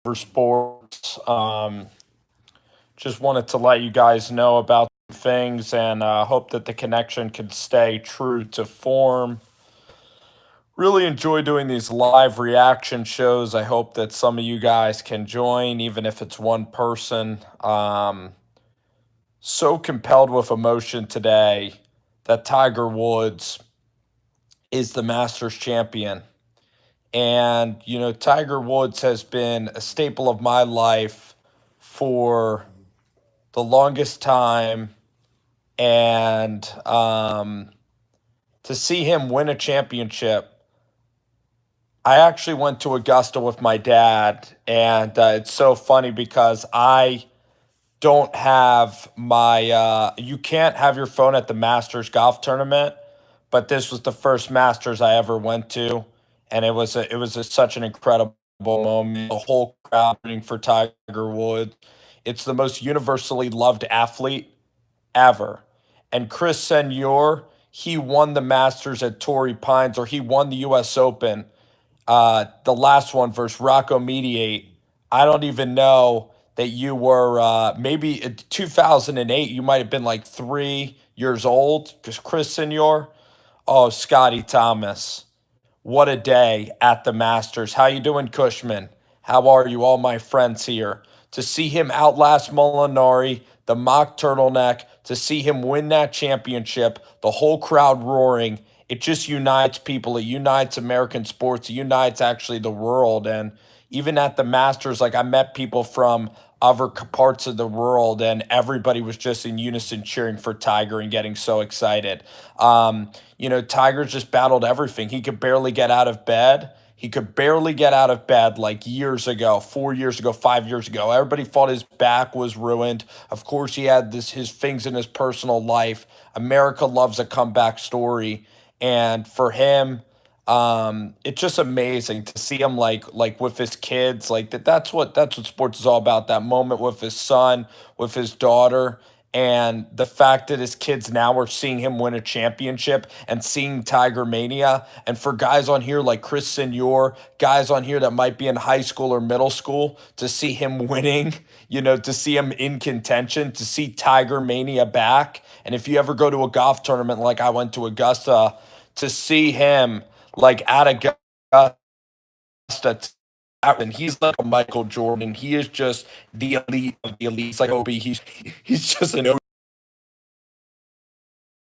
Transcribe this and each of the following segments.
for sports. Just wanted to let you guys know about some things and hope that the connection can stay true to form. Really enjoy doing these live reaction shows. I hope that some of you guys can join, even if it's one person. So compelled with emotion today that Tiger Woods is the Masters champion. And, Tiger Woods has been a staple of my life for the longest time. And to see him win a championship, I actually went to Augusta with my dad. And it's so funny because I don't have you can't have your phone at the Masters golf tournament, but this was the first Masters I ever went to, and such an incredible moment. The whole crowd rooting for Tiger Woods. It's the most universally loved athlete ever. And Chris Senior, he won the Masters at Torrey Pines, or he won the U.S. Open, the last one versus Rocco Mediate. I don't even know that you were maybe in 2008. You might have been like 3 years old because Chris Senior. Oh, Scotty Thomas. What a day at the Masters. How you doing, Cushman? How are you, all my friends here? To see him outlast Molinari, the mock turtleneck, to see him win that championship, the whole crowd roaring, it just unites people. It unites American sports. It unites actually the world. And even at the Masters, like I met people from other parts of the world, and everybody was just in unison cheering for Tiger and getting so excited. Tiger's just battled everything. He could barely get out of bed. He could barely get out of bed like years ago, 4 years ago, 5 years ago. Everybody thought his back was ruined. Of course, he had his things in his personal life. America loves a comeback story, and for him, it's just amazing to see him like with his kids, like that. That's what sports is all about. That moment with his son, with his daughter, and the fact that his kids now are seeing him win a championship and seeing Tiger Mania. And for guys on here like Chris Senior, guys on here that might be in high school or middle school, to see him winning, to see him in contention, to see Tiger Mania back. And if you ever go to a golf tournament like I went to Augusta, to see him like at Augusta, and he's like a Michael Jordan. He is just the elite of the elite. He's like Kobe. He's just an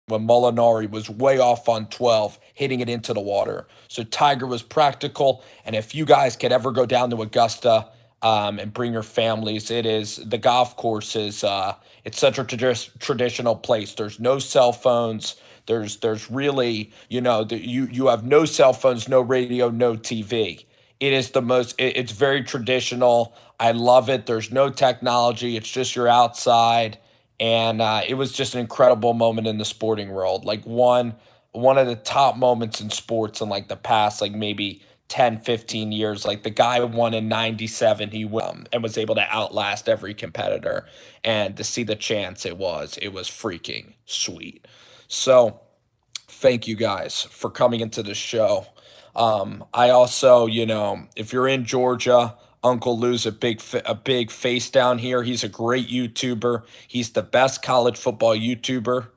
when Molinari was way off on 12, hitting it into the water. So Tiger was practical. And if you guys could ever go down to Augusta and bring your families, the golf course is, it's such a traditional place. There's no cell phones. There's really, you have no cell phones, no radio, no TV. It's very traditional. I love it. There's no technology. It's just you're outside, and it was just an incredible moment in the sporting world. Like one of the top moments in sports in like the past, like maybe 10, 15 years. Like the guy won in 97, he won and was able to outlast every competitor. And to see the chance it was freaking sweet. So thank you guys for coming into the show. I also, if you're in Georgia, Uncle Lou's a big face down here. He's a great YouTuber. He's the best college football YouTuber,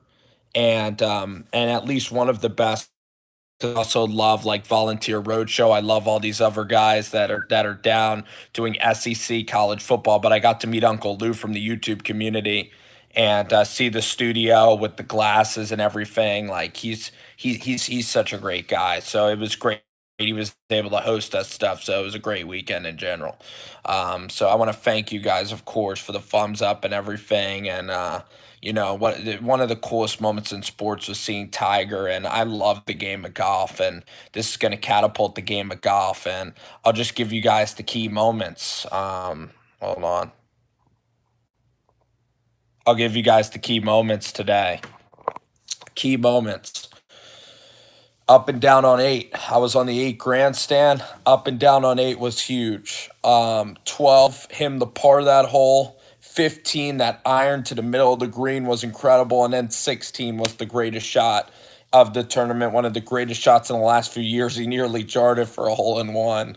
and at least one of the best. I also love like Volunteer Roadshow. I love all these other guys that are down doing SEC college football. But I got to meet Uncle Lou from the YouTube community and see the studio with the glasses and everything. Like he's such a great guy. So it was great. He was able to host us stuff, so it was a great weekend in general. So I want to thank you guys, of course, for the thumbs up and everything, and one of the coolest moments in sports was seeing Tiger, and I love the game of golf, and this is going to catapult the game of golf, and I'll just give you guys the key moments. Hold on. I'll give you guys the key moments today. Key moments. Up and down on eight. I was on the eight grandstand. Up and down on eight was huge. 12, him the par that hole. 15, that iron to the middle of the green was incredible. And then 16 was the greatest shot of the tournament. One of the greatest shots in the last few years. He nearly jarred it for a hole in one.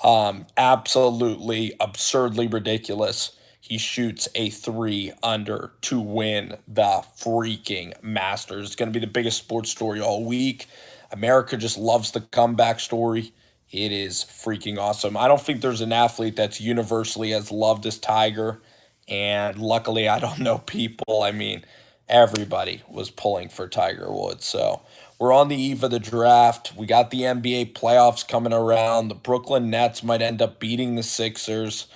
Absolutely absurdly ridiculous. He shoots a three under to win the freaking Masters. It's going to be the biggest sports story all week. America just loves the comeback story. It is freaking awesome. I don't think there's an athlete that's universally as loved as Tiger. And luckily, I don't know people. I mean, everybody was pulling for Tiger Woods. So we're on the eve of the draft. We got the NBA playoffs coming around. The Brooklyn Nets might end up beating the Sixers.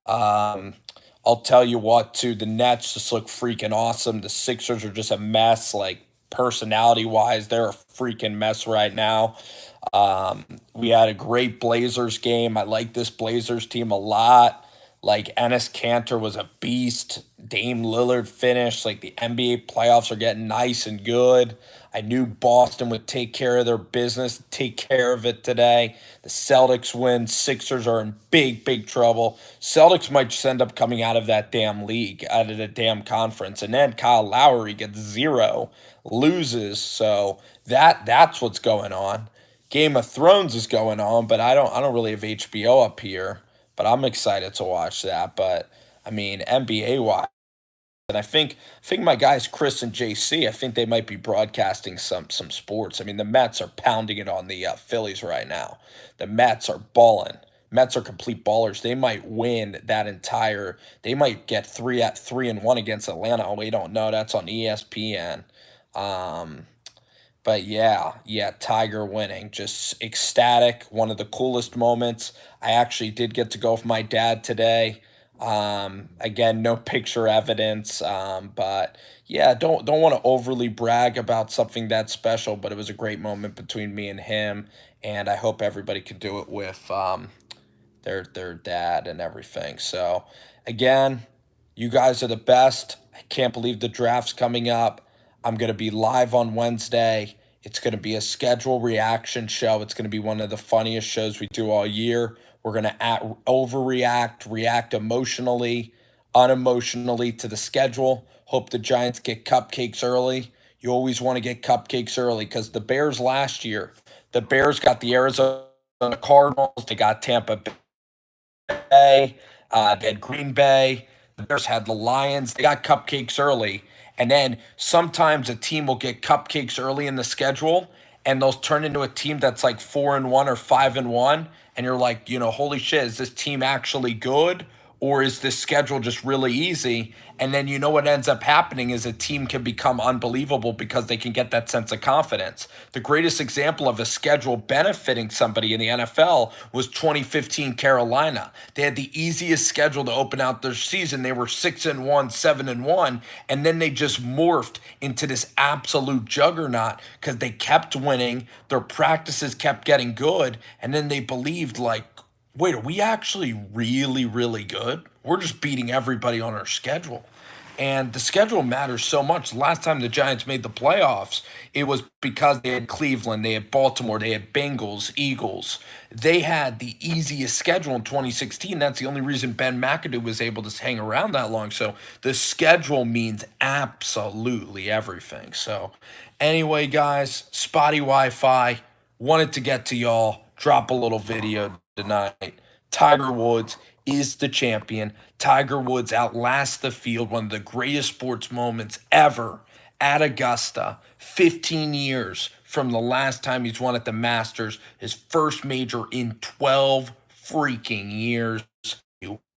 Um, I'll tell you what, too, the Nets just look freaking awesome. The Sixers are just a mess, like personality wise. They're a freaking mess right now. We had a great Blazers game. I like this Blazers team a lot. Like Ennis Cantor was a beast. Dame Lillard finished. Like the NBA playoffs are getting nice and good. I knew Boston would take care of their business, take care of it today. The Celtics win. Sixers are in big, big trouble. Celtics might just end up coming out of that damn league, out of the damn conference. And then Kyle Lowry gets zero, loses. So that's what's going on. Game of Thrones is going on, but I don't really have HBO up here, but I'm excited to watch that. But I mean, NBA wise, and I think my guys Chris and JC, I think they might be broadcasting some sports. I mean, the Mets are pounding it on the Phillies right now. The Mets are balling. Mets are complete ballers. They might win that entire. They might get 3-1 against Atlanta. We don't know. That's on ESPN. Um, but yeah, Tiger winning, just ecstatic. One of the coolest moments. I actually did get to go with my dad today. Again, no picture evidence. But yeah, don't want to overly brag about something that special, but it was a great moment between me and him, and I hope everybody could do it with their dad and everything. So again, you guys are the best. I can't believe the draft's coming up. I'm gonna be live on Wednesday. It's gonna be a schedule reaction show. It's gonna be one of the funniest shows we do all year. We're gonna overreact, react emotionally, unemotionally to the schedule. Hope the Giants get cupcakes early. You always want to get cupcakes early because the Bears last year, the Bears got the Arizona Cardinals, they got Tampa Bay, they had Green Bay. The Bears had the Lions. They got cupcakes early. And then sometimes a team will get cupcakes early in the schedule and they'll turn into a team that's like 4-1 or 5-1. And you're like, holy shit, is this team actually good? Or is this schedule just really easy? And then what ends up happening is a team can become unbelievable because they can get that sense of confidence. The greatest example of a schedule benefiting somebody in the NFL was 2015 Carolina. They had the easiest schedule to open out their season. They were 6-1, 7-1, and then they just morphed into this absolute juggernaut because they kept winning. Their practices kept getting good, and then they believed like, wait, are we actually really, really good? We're just beating everybody on our schedule. And the schedule matters so much. Last time the Giants made the playoffs, it was because they had Cleveland, they had Baltimore, they had Bengals, Eagles. They had the easiest schedule in 2016. That's the only reason Ben McAdoo was able to hang around that long. So the schedule means absolutely everything. So, anyway, guys, spotty Wi Fi. Wanted to get to y'all, drop a little video tonight. Tiger Woods is the champion. Tiger Woods outlasts the field, one of the greatest sports moments ever at Augusta. 15 years from the last time he's won at the Masters, his first major in 12 freaking years.